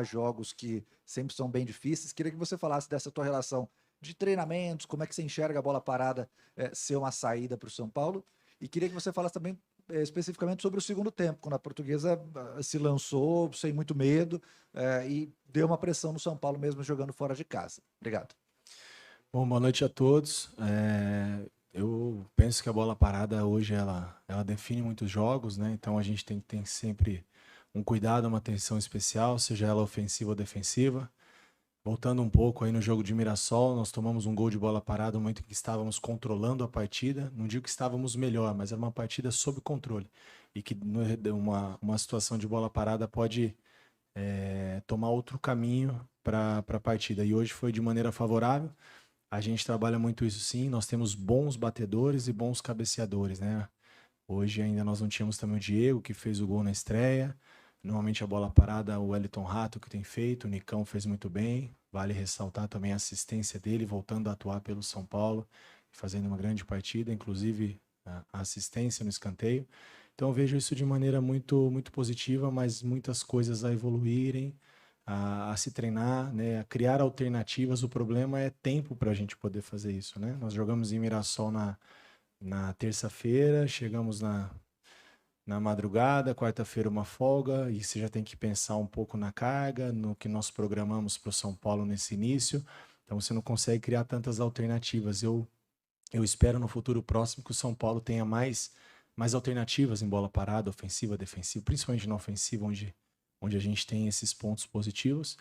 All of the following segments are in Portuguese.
jogos que sempre são bem difíceis. Queria que você falasse dessa tua relação de treinamentos, como é que você enxerga a bola parada ser uma saída para o São Paulo. E queria que você falasse também especificamente sobre o segundo tempo, quando a Portuguesa se lançou sem muito medo e deu uma pressão no São Paulo mesmo jogando fora de casa. Obrigado. Bom, boa noite a todos. Eu penso que a bola parada hoje ela define muitos jogos, né? Então a gente tem que ter sempre um cuidado, uma atenção especial, seja ela ofensiva ou defensiva. Voltando um pouco aí no jogo de Mirassol, nós tomamos um gol de bola parada no momento em que estávamos controlando a partida. Não digo que estávamos melhor, mas era uma partida sob controle. E que uma situação de bola parada pode tomar outro caminho para a partida. E hoje foi de maneira favorável. A gente trabalha muito isso sim, nós temos bons batedores e bons cabeceadores, né? Hoje ainda nós não tínhamos também o Diego, que fez o gol na estreia. Normalmente a bola parada, o Wellington Rato que tem feito, o Nicão fez muito bem. Vale ressaltar também a assistência dele, voltando a atuar pelo São Paulo, fazendo uma grande partida, inclusive a assistência no escanteio. Então eu vejo isso de maneira muito, muito positiva, mas muitas coisas a evoluírem, a se treinar, né, a criar alternativas. O problema é tempo para a gente poder fazer isso, né? Nós jogamos em Mirassol na terça-feira, chegamos na madrugada, quarta-feira uma folga, e você já tem que pensar um pouco na carga, no que nós programamos para o São Paulo nesse início. Então você não consegue criar tantas alternativas. Eu espero no futuro próximo que o São Paulo tenha mais alternativas em bola parada, ofensiva, defensiva, principalmente na ofensiva, onde a gente tem esses pontos positivos.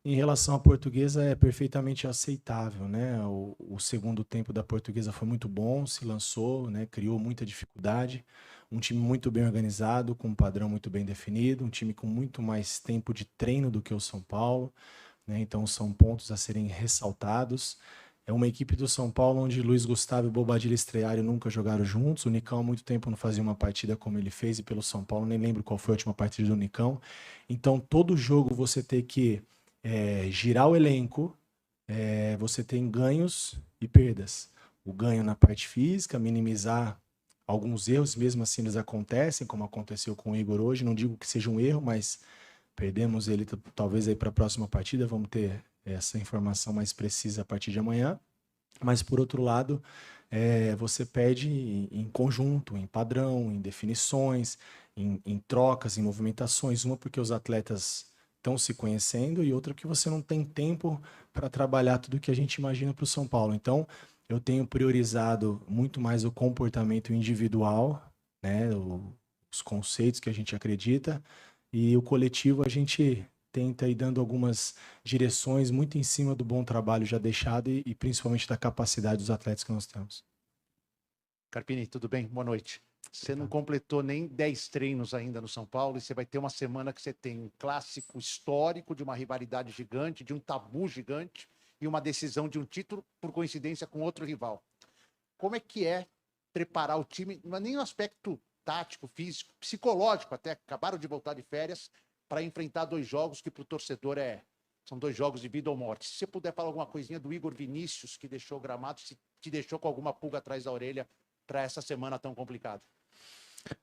Em relação à Portuguesa, é perfeitamente aceitável, né? O segundo tempo da Portuguesa foi muito bom, se lançou, né? Criou muita dificuldade. Um time muito bem organizado, com um padrão muito bem definido, um time com muito mais tempo de treino do que o São Paulo, né? Então são pontos a serem ressaltados. É uma equipe do São Paulo onde Luiz Gustavo e Bobadilla estrearam e nunca jogaram juntos. O Nicão há muito tempo não fazia uma partida como ele fez, e pelo São Paulo nem lembro qual foi a última partida do Nicão. Então todo jogo você tem que girar o elenco, você tem ganhos e perdas. O ganho na parte física, minimizar alguns erros, mesmo assim eles acontecem, como aconteceu com o Igor hoje. Não digo que seja um erro, mas perdemos ele talvez aí para a próxima partida. Vamos ter essa informação mais precisa a partir de amanhã. Mas, por outro lado, você perde em conjunto, em padrão, em definições, em trocas, em movimentações. Uma porque os atletas estão se conhecendo, e outra que você não tem tempo para trabalhar tudo que a gente imagina para o São Paulo. Então, eu tenho priorizado muito mais o comportamento individual, né, os conceitos que a gente acredita, e o coletivo a gente tenta ir dando algumas direções muito em cima do bom trabalho já deixado e principalmente da capacidade dos atletas que nós temos. Carpini, tudo bem? Boa noite. Você não completou nem 10 treinos ainda no São Paulo, e você vai ter uma semana que você tem um clássico histórico de uma rivalidade gigante, de um tabu gigante e uma decisão de um título, por coincidência, com outro rival. Como é que é preparar o time, não é nem no aspecto tático, físico, psicológico até, acabaram de voltar de férias, para enfrentar dois jogos que para o torcedor são dois jogos de vida ou morte. Se você puder falar alguma coisinha do Igor Vinícius, que deixou o gramado, se te deixou com alguma pulga atrás da orelha para essa semana tão complicada.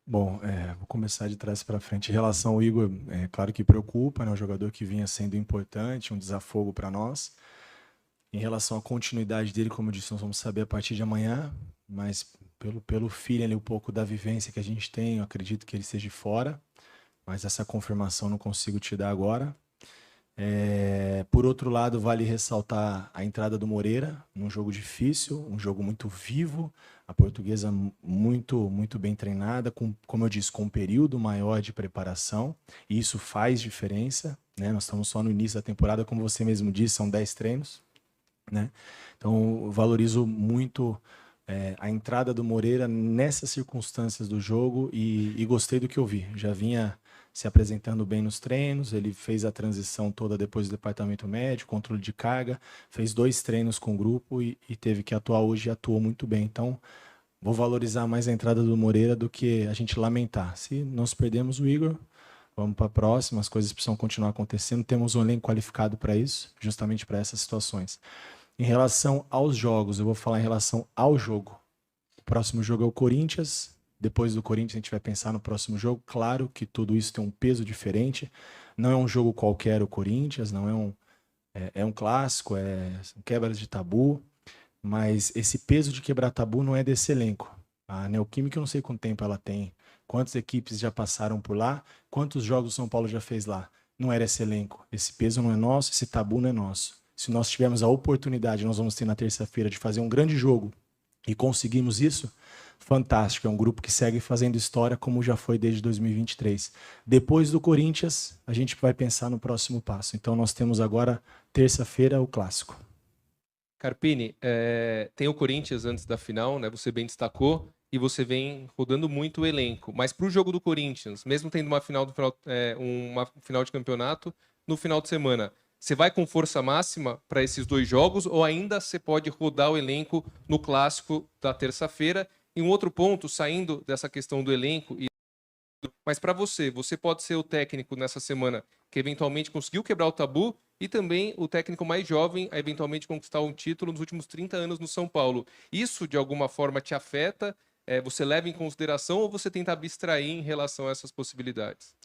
Bom, vou começar de trás para frente. Em relação ao Igor, é claro que preocupa, né? Um jogador que vinha sendo importante, um desafogo para nós. Em relação à continuidade dele, como eu disse, nós vamos saber a partir de amanhã, mas pelo feeling, um pouco da vivência que a gente tem, eu acredito que ele esteja fora, mas essa confirmação não consigo te dar agora. Por outro lado, vale ressaltar a entrada do Moreira, num jogo difícil, um jogo muito vivo, a Portuguesa muito, muito bem treinada, como eu disse, com um período maior de preparação, e isso faz diferença, né? Nós estamos só no início da temporada, como você mesmo disse, são 10 treinos, né? Então, eu valorizo muito a entrada do Moreira nessas circunstâncias do jogo, e gostei do que eu vi. Já vinha se apresentando bem nos treinos, ele fez a transição toda depois do departamento médico, controle de carga, fez 2 treinos com o grupo e teve que atuar hoje e atuou muito bem. Então, vou valorizar mais a entrada do Moreira do que a gente lamentar. Se nós perdemos o Igor, vamos para a próxima, as coisas precisam continuar acontecendo, temos um elenco qualificado para isso, justamente para essas situações. Em relação aos jogos, eu vou falar em relação ao jogo. O próximo jogo é o Corinthians. Depois do Corinthians, a gente vai pensar no próximo jogo. Claro que tudo isso tem um peso diferente. Não é um jogo qualquer o Corinthians, não é um clássico, são quebras de tabu, mas esse peso de quebrar tabu não é desse elenco. A Neoquímica, eu não sei quanto tempo ela tem, quantas equipes já passaram por lá, quantos jogos o São Paulo já fez lá. Não era esse elenco. Esse peso não é nosso, esse tabu não é nosso. Se nós tivermos a oportunidade, nós vamos ter na terça-feira de fazer um grande jogo e conseguimos isso, fantástico. É um grupo que segue fazendo história como já foi desde 2023. Depois do Corinthians, a gente vai pensar no próximo passo. Então nós temos agora, terça-feira, o clássico. Carpini, tem o Corinthians antes da final, né? Você bem destacou, e você vem rodando muito o elenco. Mas para o jogo do Corinthians, mesmo tendo uma final de campeonato no final de semana, você vai com força máxima para esses 2 jogos ou ainda você pode rodar o elenco no clássico da terça-feira? E um outro ponto, saindo dessa questão do elenco, mas para você pode ser o técnico nessa semana que eventualmente conseguiu quebrar o tabu e também o técnico mais jovem a eventualmente conquistar um título nos últimos 30 anos no São Paulo. Isso, de alguma forma, te afeta? Você leva em consideração ou você tenta abstrair em relação a essas possibilidades?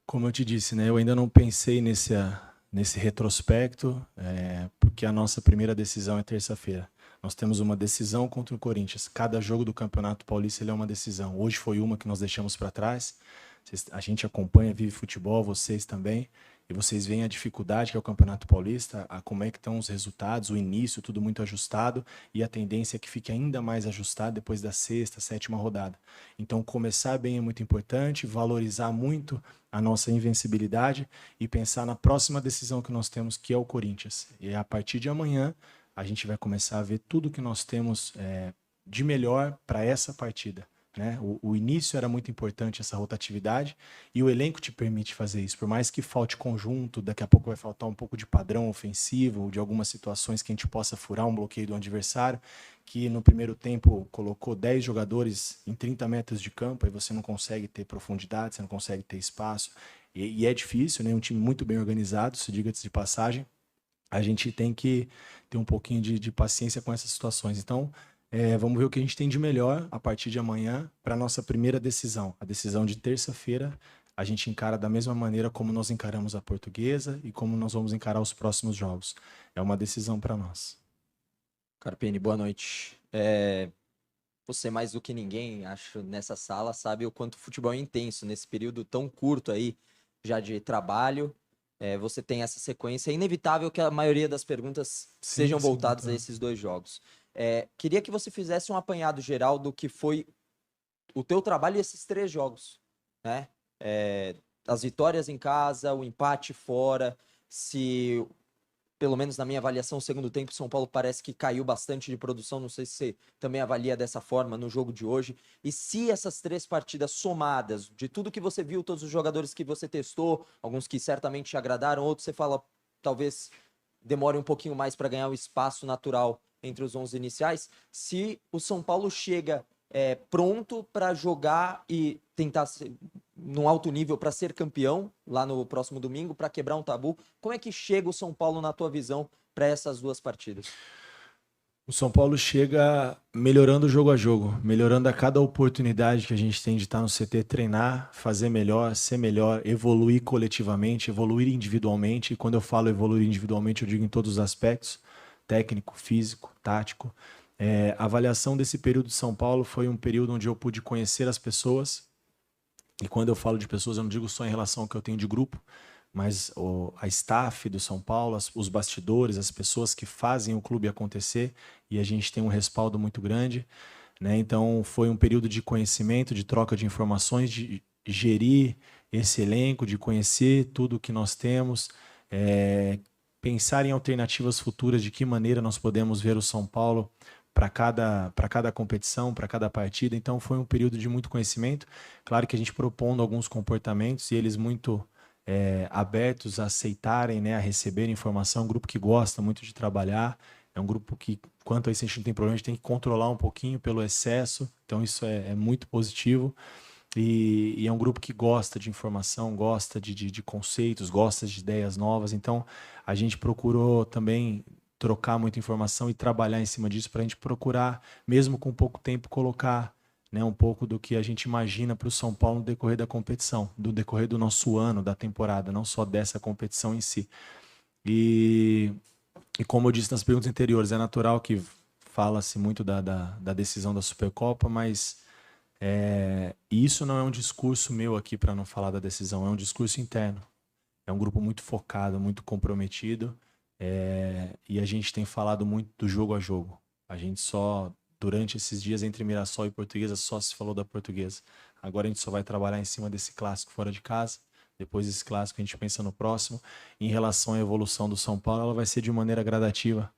Como eu te disse, né, eu ainda não pensei nesse retrospecto, porque a nossa primeira decisão é terça-feira. Nós temos uma decisão contra o Corinthians. Cada jogo do Campeonato Paulista ele é uma decisão. Hoje foi uma que nós deixamos para trás. A gente acompanha, vive futebol, vocês também. E vocês veem a dificuldade que é o Campeonato Paulista, como é que estão os resultados, o início, tudo muito ajustado. E a tendência é que fique ainda mais ajustado depois da 6ª, 7ª rodada. Então, começar bem é muito importante, valorizar muito a nossa invencibilidade e pensar na próxima decisão que nós temos, que é o Corinthians. E a partir de amanhã, a gente vai começar a ver tudo que nós temos de melhor para essa partida. Né? O início era muito importante, essa rotatividade, e o elenco te permite fazer isso. Por mais que falte conjunto, daqui a pouco vai faltar um pouco de padrão ofensivo, de algumas situações que a gente possa furar um bloqueio do adversário, que no primeiro tempo colocou 10 jogadores em 30 metros de campo, e você não consegue ter profundidade, você não consegue ter espaço, e é difícil, né? Um time muito bem organizado, se diga-se de passagem. A gente tem que ter um pouquinho de paciência com essas situações. Então, vamos ver o que a gente tem de melhor a partir de amanhã para a nossa primeira decisão. A decisão de terça-feira, a gente encara da mesma maneira como nós encaramos a Portuguesa e como nós vamos encarar os próximos jogos. É uma decisão para nós. Carpini, boa noite. Você, mais do que ninguém, acho, nessa sala, sabe o quanto o futebol é intenso nesse período tão curto aí, já de trabalho. Você tem essa sequência. É inevitável que a maioria das perguntas sejam voltadas a esses 2 jogos. Queria que você fizesse um apanhado geral do que foi o teu trabalho e esses 3 jogos, né? As vitórias em casa, o empate fora, se, pelo menos na minha avaliação, o segundo tempo, o São Paulo parece que caiu bastante de produção, não sei se você também avalia dessa forma no jogo de hoje, e se essas 3 partidas somadas, de tudo que você viu, todos os jogadores que você testou, alguns que certamente te agradaram, outros você fala, talvez demore um pouquinho mais para ganhar o espaço natural entre os 11 iniciais, se o São Paulo chega pronto para jogar e tentar ser, num alto nível para ser campeão lá no próximo domingo, para quebrar um tabu, como é que chega o São Paulo na tua visão para essas 2 partidas? O São Paulo chega melhorando jogo a jogo, melhorando a cada oportunidade que a gente tem de estar no CT, treinar, fazer melhor, ser melhor, evoluir coletivamente, evoluir individualmente. E quando eu falo evoluir individualmente, eu digo em todos os aspectos, técnico, físico, tático. A avaliação desse período de São Paulo foi um período onde eu pude conhecer as pessoas. E quando eu falo de pessoas, eu não digo só em relação ao que eu tenho de grupo, mas a staff do São Paulo, os bastidores, as pessoas que fazem o clube acontecer, e a gente tem um respaldo muito grande, né? Então foi um período de conhecimento, de troca de informações, de gerir esse elenco, de conhecer tudo que nós temos, pensar em alternativas futuras, de que maneira nós podemos ver o São Paulo para cada competição, para cada partida. Então foi um período de muito conhecimento, claro que a gente propondo alguns comportamentos e eles muito abertos a aceitarem, né, a receber informação. Um grupo que gosta muito de trabalhar, é um grupo que, quanto a isso a gente não tem problema, a gente tem que controlar um pouquinho pelo excesso, então isso é muito positivo. E é um grupo que gosta de informação, gosta de conceitos, gosta de ideias novas. Então a gente procurou também trocar muita informação e trabalhar em cima disso para a gente procurar, mesmo com pouco tempo, colocar né, um pouco do que a gente imagina para o São Paulo no decorrer da competição, do decorrer do nosso ano, da temporada, não só dessa competição em si. E como eu disse nas perguntas anteriores, é natural que fala-se muito da decisão da Supercopa, mas isso não é um discurso meu aqui para não falar da decisão, é um discurso interno. É um grupo muito focado, muito comprometido, e a gente tem falado muito do jogo a jogo. A gente só, durante esses dias entre Mirassol e Portuguesa, só se falou da Portuguesa. Agora a gente só vai trabalhar em cima desse clássico fora de casa. Depois desse clássico a gente pensa no próximo. Em relação à evolução do São Paulo, ela vai ser de maneira gradativa.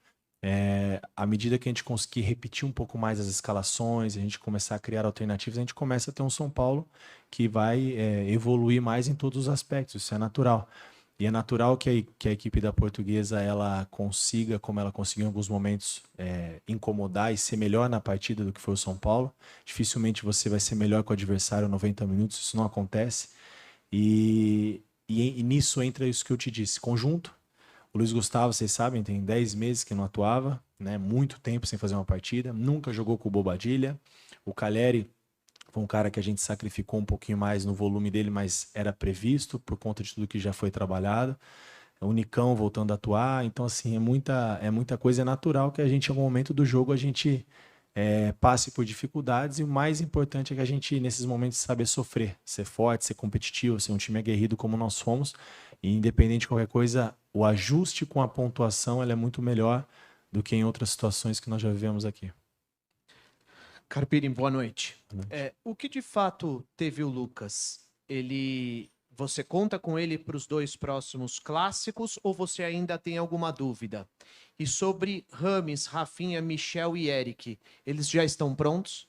À medida que a gente conseguir repetir um pouco mais as escalações, a gente começar a criar alternativas, a gente começa a ter um São Paulo que vai evoluir mais em todos os aspectos. Isso é natural. E é natural que a equipe da Portuguesa ela consiga, como ela conseguiu em alguns momentos, incomodar e ser melhor na partida do que foi o São Paulo. Dificilmente você vai ser melhor com o adversário 90 minutos, isso não acontece. E nisso entra isso que eu te disse, conjunto. O Luiz Gustavo, vocês sabem, tem 10 meses que não atuava, né? Muito tempo sem fazer uma partida, nunca jogou com o Bobadilla. O Calleri foi um cara que a gente sacrificou um pouquinho mais no volume dele, mas era previsto por conta de tudo que já foi trabalhado. O Nicão voltando a atuar, então assim, é muita coisa, é natural que a gente, em algum momento do jogo, a gente passe por dificuldades, e o mais importante é que a gente, nesses momentos, saber sofrer, ser forte, ser competitivo, ser um time aguerrido como nós fomos, e independente de qualquer coisa, o ajuste com a pontuação ela é muito melhor do que em outras situações que nós já vivemos aqui. Carpini, boa noite. Boa noite. O que de fato teve o Lucas? Você conta com ele para os 2 próximos clássicos ou você ainda tem alguma dúvida? E sobre Rames, Rafinha, Michel e Eric, eles já estão prontos?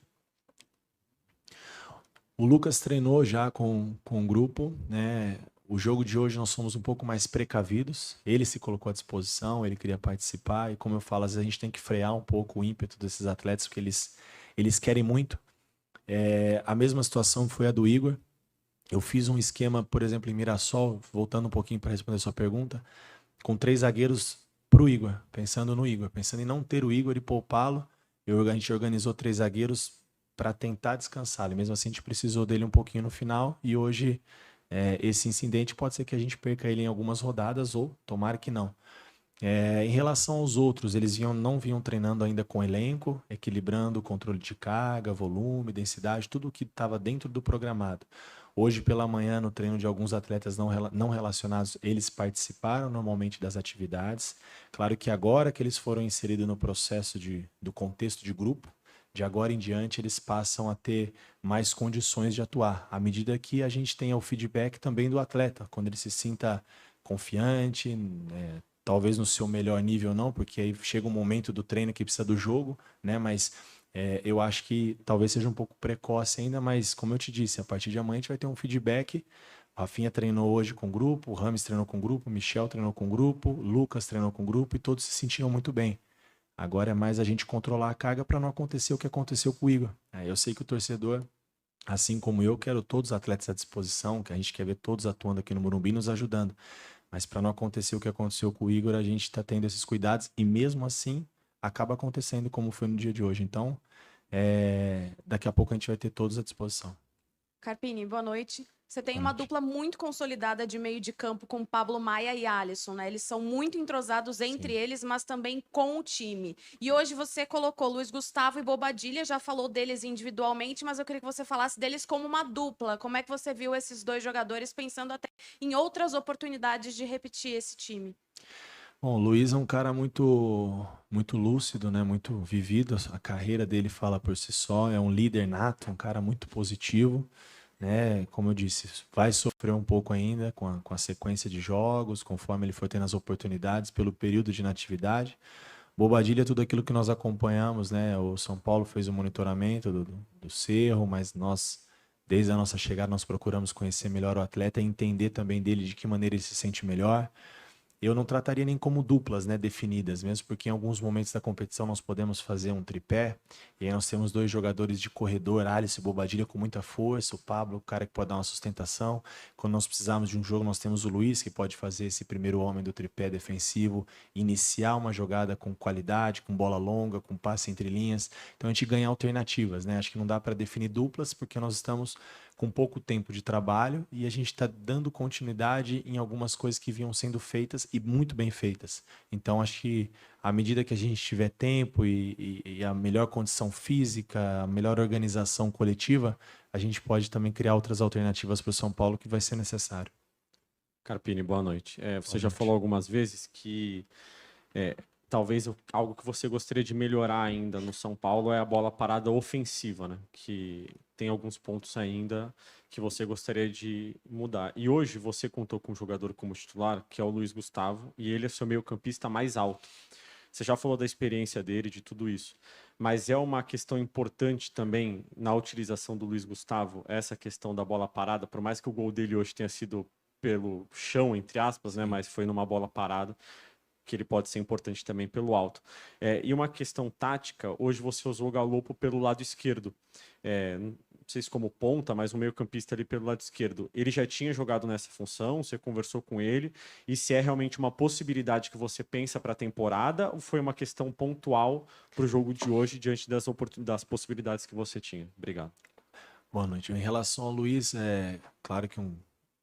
O Lucas treinou já com o grupo, né? O jogo de hoje nós somos um pouco mais precavidos. Ele se colocou à disposição, ele queria participar, e como eu falo, às vezes a gente tem que frear um pouco o ímpeto desses atletas, porque eles querem muito. A mesma situação foi a do Igor. Eu fiz um esquema, por exemplo, em Mirassol, voltando um pouquinho para responder a sua pergunta, com 3 zagueiros para o Igor, pensando no Igor, pensando em não ter o Igor e poupá-lo. A gente organizou 3 zagueiros para tentar descansar. E mesmo assim a gente precisou dele um pouquinho no final, e hoje esse incidente pode ser que a gente perca ele em algumas rodadas, ou tomara que não. Em relação aos outros, eles não vinham treinando ainda com elenco, equilibrando o controle de carga, volume, densidade, tudo o que estava dentro do programado. Hoje pela manhã, no treino de alguns atletas não relacionados, eles participaram normalmente das atividades. Claro que agora que eles foram inseridos no processo do contexto de grupo, de agora em diante eles passam a ter mais condições de atuar, à medida que a gente tenha o feedback também do atleta, quando ele se sinta confiante, talvez no seu melhor nível não, porque aí chega um momento do treino que precisa do jogo, né? Mas eu acho que talvez seja um pouco precoce ainda, mas como eu te disse, a partir de amanhã a gente vai ter um feedback. O Rafinha treinou hoje com o grupo, o Rames treinou com o grupo, o Michel treinou com o grupo, o Lucas treinou com o grupo, e todos se sentiam muito bem. Agora é mais a gente controlar a carga para não acontecer o que aconteceu com o Igor. Eu sei que o torcedor, assim como eu, quero todos os atletas à disposição, que a gente quer ver todos atuando aqui no Morumbi, nos ajudando. Mas para não acontecer o que aconteceu com o Igor, a gente está tendo esses cuidados, e mesmo assim acaba acontecendo como foi no dia de hoje. Então, daqui a pouco a gente vai ter todos à disposição. Carpini, boa noite. Você tem Boa uma noite. dupla muito consolidada de meio de campo com Pablo Maia e Alisson, né? Eles são muito entrosados entre Sim. eles, mas também com o time. E hoje você colocou Luiz Gustavo e Bobadilla, já falou deles individualmente, mas eu queria que você falasse deles como uma dupla. Como é que você viu esses 2 jogadores, pensando até em outras oportunidades de repetir esse time? Bom, o Luiz é um cara muito, muito lúcido, né? Muito vivido. A carreira dele fala por si só. É um líder nato, um cara muito positivo, né? Como eu disse, vai sofrer um pouco ainda com a sequência de jogos, conforme ele for tendo as oportunidades, pelo período de inatividade. Bobadilla é tudo aquilo que nós acompanhamos, né? O São Paulo fez o monitoramento do Cerro, mas nós, desde a nossa chegada, nós procuramos conhecer melhor o atleta e entender também dele de que maneira ele se sente melhor. eu não trataria nem como duplas, né, definidas, mesmo porque em alguns momentos da competição nós podemos fazer um tripé, e aí nós temos 2 jogadores de corredor, Alisson e Bobadilha, com muita força, o Pablo, o cara que pode dar uma sustentação. Quando nós precisarmos de um jogo, nós temos o Luiz, que pode fazer esse primeiro homem do tripé defensivo, iniciar uma jogada com qualidade, com bola longa, com passe entre linhas. Então a gente ganha alternativas, né? Acho que não dá para definir duplas, porque nós estamos com pouco tempo de trabalho e a gente está dando continuidade em algumas coisas que vinham sendo feitas e muito bem feitas. Então, acho que à medida que a gente tiver tempo e a melhor condição física, a melhor organização coletiva, a gente pode também criar outras alternativas para o São Paulo que vai ser necessário. Carpini, boa noite. Você Boa já noite. falou algumas vezes que talvez algo que você gostaria de melhorar ainda no São Paulo é a bola parada ofensiva, né? Que tem alguns pontos ainda que você gostaria de mudar. E hoje você contou com um jogador como titular, que é o Luiz Gustavo, e ele é seu meio-campista mais alto. Você já falou da experiência dele, de tudo isso. Mas é uma questão importante também na utilização do Luiz Gustavo, essa questão da bola parada, por mais que o gol dele hoje tenha sido pelo chão, entre aspas, né? Mas foi numa bola parada, que ele pode ser importante também pelo alto. E uma questão tática, hoje você usou o Galopo pelo lado esquerdo. Não sei se como ponta, mas o meio-campista ali pelo lado esquerdo. Ele já tinha jogado nessa função, você conversou com ele, e se é realmente uma possibilidade que você pensa para a temporada, ou foi uma questão pontual para o jogo de hoje, diante das possibilidades que você tinha? Obrigado. Boa noite. Em relação ao Luiz, é claro que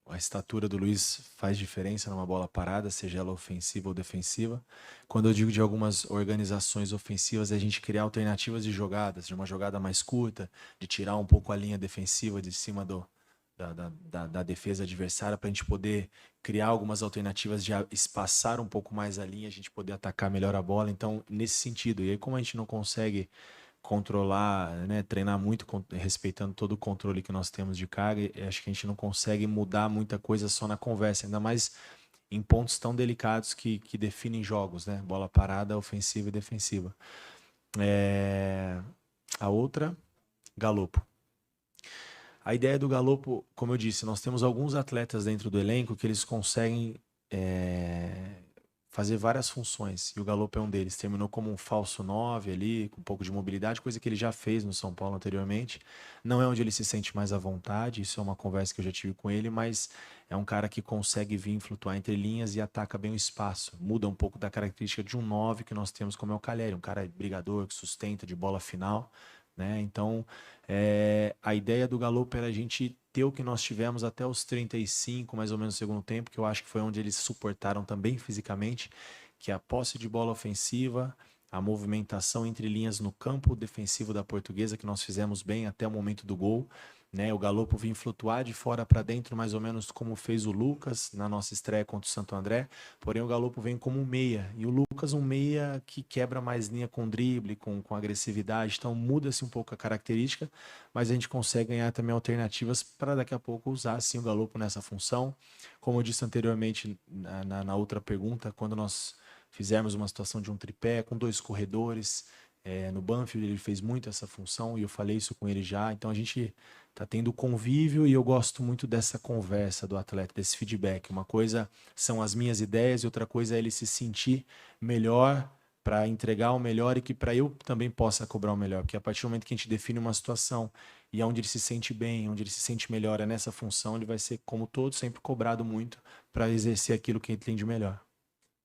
a estatura do Luiz faz diferença numa bola parada, seja ela ofensiva ou defensiva. Quando eu digo de algumas organizações ofensivas, é a gente criar alternativas de jogadas, de uma jogada mais curta, de tirar um pouco a linha defensiva de cima da defesa adversária, para a gente poder criar algumas alternativas de espaçar um pouco mais a linha, a gente poder atacar melhor a bola. Então, nesse sentido. E aí, como a gente não consegue controlar, né, treinar muito respeitando todo o controle que nós temos de carga, acho que a gente não consegue mudar muita coisa só na conversa, ainda mais em pontos tão delicados que definem jogos, né? Bola parada, ofensiva e defensiva. A outra, Galopo. A ideia do Galopo, como eu disse, nós temos alguns atletas dentro do elenco que eles conseguem fazer várias funções, e o Galopo é um deles. Terminou como um falso 9 ali, com um pouco de mobilidade, coisa que ele já fez no São Paulo anteriormente. Não é onde ele se sente mais à vontade, isso é uma conversa que eu já tive com ele, mas é um cara que consegue vir flutuar entre linhas e ataca bem o espaço. Muda um pouco da característica de um 9 que nós temos como é o Calleri, um cara brigador, que sustenta de bola final, né? Então, a ideia do Galopo era a gente ter o que nós tivemos até os 35, mais ou menos, no segundo tempo, que eu acho que foi onde eles suportaram também fisicamente, que é a posse de bola ofensiva, a movimentação entre linhas no campo defensivo da Portuguesa, que nós fizemos bem até o momento do gol, né? O Galopo vinha flutuar de fora para dentro, mais ou menos como fez o Lucas na nossa estreia contra o Santo André, porém o Galopo vem como um meia, e o Lucas um meia que quebra mais linha com drible, com agressividade, então muda-se um pouco a característica, mas a gente consegue ganhar também alternativas para daqui a pouco usar sim o Galopo nessa função. Como eu disse anteriormente na outra pergunta, quando nós fizermos uma situação de um tripé com 2 corredores, no Banfield ele fez muito essa função e eu falei isso com ele já, então a gente está tendo convívio e eu gosto muito dessa conversa do atleta, desse feedback. Uma coisa são as minhas ideias e outra coisa é ele se sentir melhor para entregar o melhor e que para eu também possa cobrar o melhor, porque a partir do momento que a gente define uma situação e onde ele se sente bem, onde ele se sente melhor nessa função, ele vai ser, como todo, sempre cobrado muito para exercer aquilo que ele tem de melhor.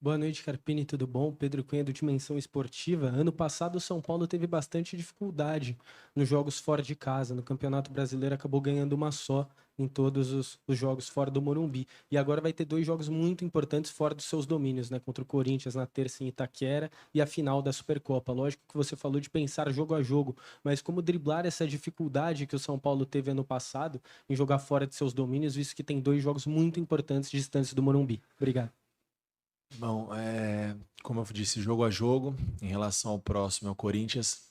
Boa noite, Carpini, tudo bom? Pedro Cunha do Dimensão Esportiva. Ano passado o São Paulo teve bastante dificuldade nos jogos fora de casa. No Campeonato Brasileiro acabou ganhando uma só em todos os jogos fora do Morumbi. E agora vai ter 2 jogos muito importantes fora dos seus domínios, né? Contra o Corinthians na terça em Itaquera e a final da Supercopa. Lógico que você falou de pensar jogo a jogo, mas como driblar essa dificuldade que o São Paulo teve ano passado em jogar fora de seus domínios, visto que tem 2 jogos muito importantes distantes do Morumbi? Obrigado. Bom, como eu disse, jogo a jogo, em relação ao próximo, ao Corinthians,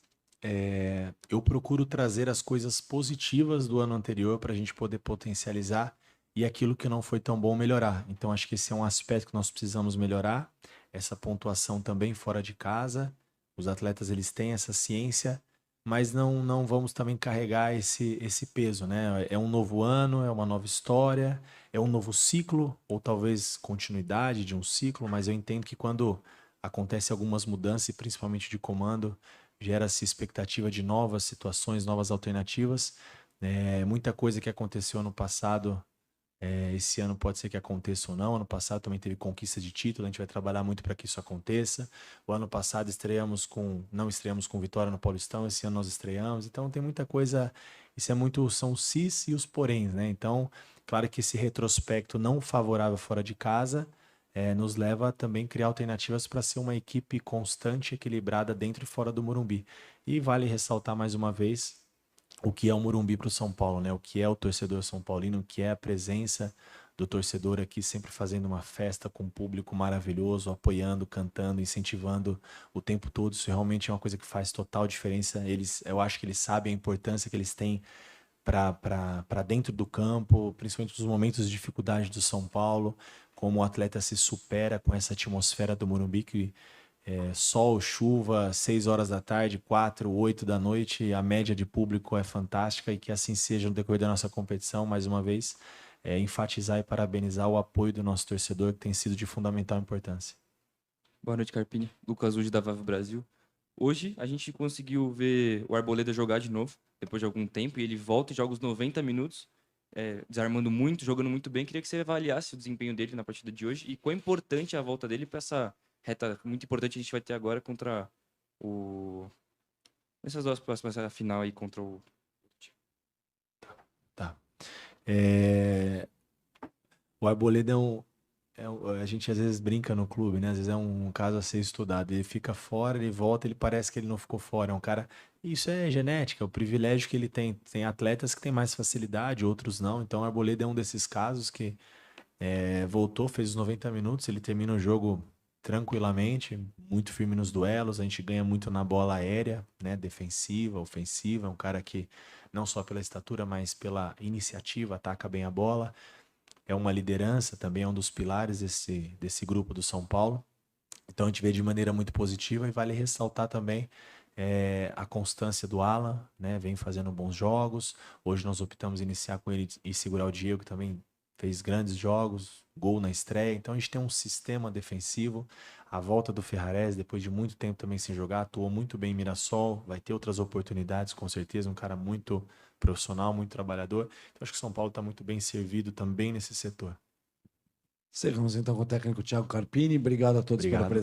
eu procuro trazer as coisas positivas do ano anterior para a gente poder potencializar e aquilo que não foi tão bom melhorar. Então, acho que esse é um aspecto que nós precisamos melhorar, essa pontuação também fora de casa. Os atletas, eles têm essa ciência, mas não vamos também carregar esse peso, né? É um novo ano, é uma nova história, é um novo ciclo, ou talvez continuidade de um ciclo, mas eu entendo que quando acontecem algumas mudanças, e principalmente de comando, gera-se expectativa de novas situações, novas alternativas. Muita coisa que aconteceu ano passado, esse ano pode ser que aconteça ou não. Ano passado também teve conquista de título, a gente vai trabalhar muito para que isso aconteça. O ano passado não estreamos com vitória no Paulistão, esse ano nós estreamos. Então tem muita coisa, são os sis e os poréns, né? Então, claro que esse retrospecto não favorável fora de casa nos leva a também criar alternativas para ser uma equipe constante, equilibrada dentro e fora do Morumbi. E vale ressaltar mais uma vez o que é o Morumbi para o São Paulo, né? O que é o torcedor são paulino, o que é a presença do torcedor aqui sempre fazendo uma festa com um público maravilhoso, apoiando, cantando, incentivando o tempo todo. Isso realmente é uma coisa que faz total diferença. Eu acho que eles sabem a importância que eles têm para dentro do campo, principalmente nos momentos de dificuldade do São Paulo, como o atleta se supera com essa atmosfera do Morumbi, que sol, chuva, 6 horas da tarde, 4, 8 da noite, a média de público é fantástica e que assim seja no decorrer da nossa competição, mais uma vez, enfatizar e parabenizar o apoio do nosso torcedor, que tem sido de fundamental importância. Boa noite, Carpini. Lucas Uji da Vave Brasil. Hoje a gente conseguiu ver o Arboleda jogar de novo, depois de algum tempo, e ele volta e joga os 90 minutos, desarmando muito, jogando muito bem. Queria que você avaliasse o desempenho dele na partida de hoje e quão importante é a volta dele para essa reta muito importante a gente vai ter agora contra nessas duas próximas, a final aí contra o... Tá. O Arboleda a gente às vezes brinca no clube, né? Às vezes é um caso a ser estudado. Ele fica fora, ele volta, ele parece que ele não ficou fora. É um cara... Isso é genética, é o privilégio que ele tem. Tem atletas que têm mais facilidade, outros não. Então o Arboleda é um desses casos que voltou, fez os 90 minutos, ele termina o jogo tranquilamente, muito firme nos duelos, a gente ganha muito na bola aérea, né, defensiva, ofensiva, é um cara que não só pela estatura, mas pela iniciativa, ataca bem a bola, é uma liderança, também é um dos pilares desse grupo do São Paulo, então a gente vê de maneira muito positiva e vale ressaltar também a constância do Alan, né, vem fazendo bons jogos, hoje nós optamos em iniciar com ele e segurar o Diego, que também fez grandes jogos, gol na estreia, então a gente tem um sistema defensivo, a volta do Ferrarese, depois de muito tempo também sem jogar, atuou muito bem em Mirassol, vai ter outras oportunidades com certeza, um cara muito profissional, muito trabalhador, então acho que o São Paulo está muito bem servido também nesse setor. Encerramos então com o técnico Thiago Carpini, obrigado a todos pela presença.